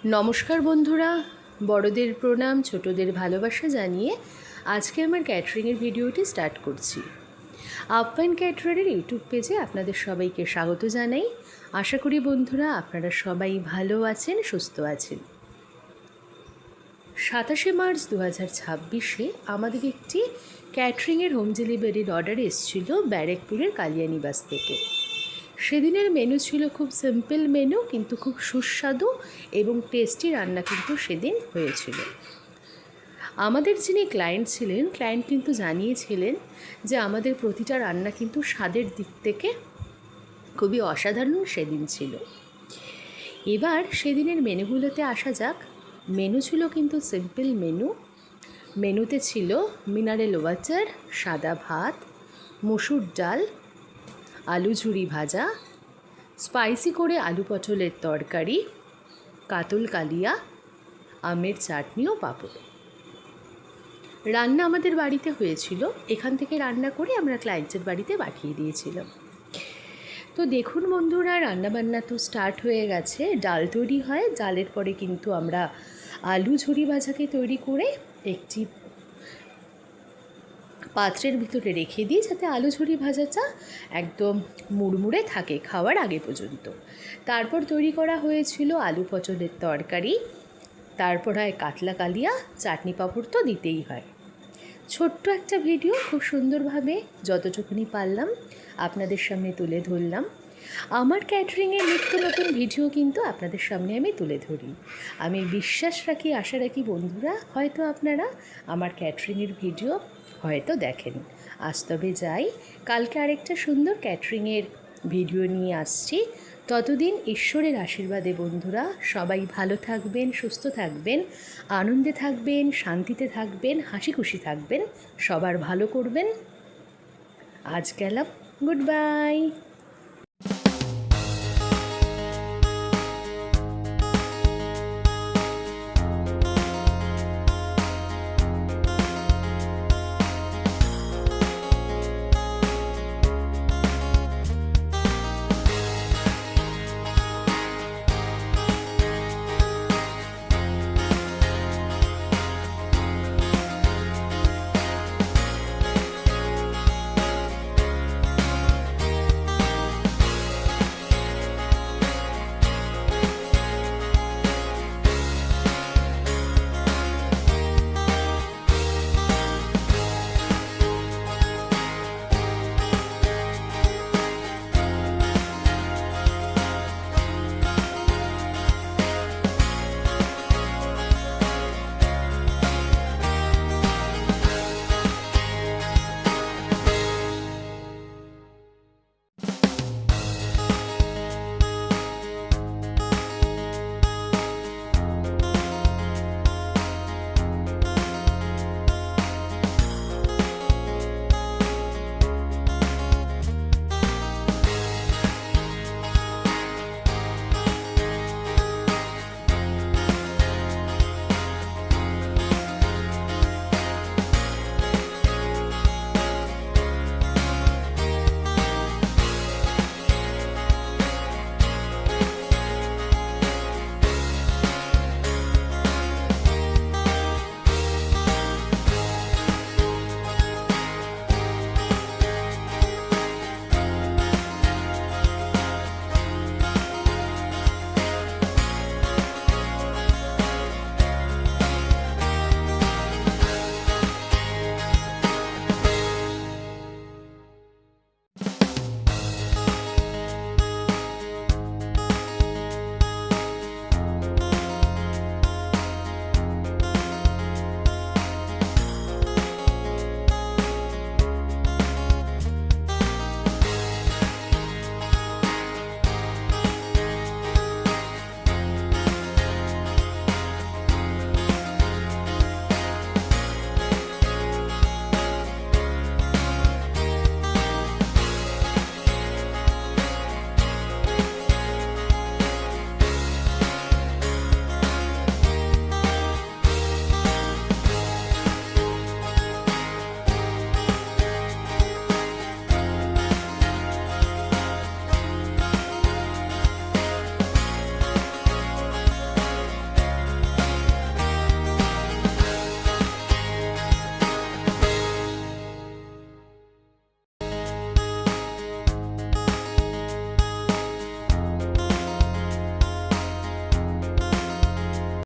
নমস্কার বন্ধুরা, বড়দের প্রণাম, ছোটদের ভালোবাসা জানিয়ে আজকে আমার ক্যাটারিংয়ের ভিডিওটি স্টার্ট করছি। আপ্যায়ন ক্যাটারারের ইউটিউব পেজে আপনাদের সবাইকে স্বাগত জানাই। আশা করি বন্ধুরা আপনারা সবাই ভালো আছেন, সুস্থ আছেন। 27 মার্চ 2026 আমাদের একটি ক্যাটারিংয়ের হোম ডেলিভারির অর্ডার এসেছিল ব্যারেকপুরের কালিয়ানিবাস থেকে। সেদিনের মেনু ছিল খুব সিম্পল মেনু, কিন্তু খুব সুস্বাদু এবং টেস্টি রান্না কিন্তু সেদিন হয়েছিল। আমাদের যিনি ক্লায়েন্ট ছিলেন, ক্লায়েন্ট কিন্তু জানিয়েছিলেন যে আমাদের প্রতিটা রান্না কিন্তু স্বাদের দিক থেকে খুবই অসাধারণ সেদিন ছিল। এবার সেদিনের মেনুগুলোতে আসা যাক। মেনু ছিল কিন্তু সিম্পল মেনু। মেনুতে ছিল মিনারেল ওয়াটার, সাদা ভাত, মসুর ডাল, আলু ঝুরি ভাজা, স্পাইসি করে আলু পটলের তরকারি, কাতল কালিয়া, আমের চাটনি ও পাঁপড়। রান্না আমাদের বাড়িতে হয়েছিল, এখান থেকে রান্না করে আমরা ক্লায়েন্টের বাড়িতে পাঠিয়ে দিয়েছিলাম। তো দেখুন বন্ধুরা, রান্নাবান্না তো স্টার্ট হয়ে গেছে। ডাল তৈরি হয়, ডালের পরে কিন্তু আমরা আলু ঝুরি ভাজাকে তৈরি করে একটি পাত্রের ভিতরে রেখে দিই, যাতে আলু ঝুরি ভাজাটা একদম মুড়মুড়ে থাকে খাওয়ার আগে পর্যন্ত। তারপর তৈরি করা হয়েছিল আলু পটলের তরকারি, তারপর হয় কাতলা কালিয়া, চাটনি পাঁপড় তো দিতেই হয়। ছোট্ট একটা ভিডিও খুব সুন্দরভাবে যতটুকুনি পারলাম আপনাদের সামনে তুলে ধরলাম। আমার ক্যাটারিংয়ের নিত্য নতুন ভিডিও কিন্তু আপনাদের সামনে আমি তুলে ধরি। আমি বিশ্বাস রাখি, আশা রাখি বন্ধুরা হয়তো আপনারা আমার ক্যাটারিংয়ের ভিডিও হয়তো দেখেন। আজ তবে যাই, কালকে আরেকটা সুন্দর ক্যাটারিংয়ের ভিডিও নিয়ে আসছি। ততদিন ঈশ্বরের আশীর্বাদে বন্ধুরা সবাই ভালো থাকবেন, সুস্থ থাকবেন, আনন্দে থাকবেন, শান্তিতে থাকবেন, হাসি খুশি থাকবেন, সবার ভালো করবেন। আজ গেলাম, গুড বাই।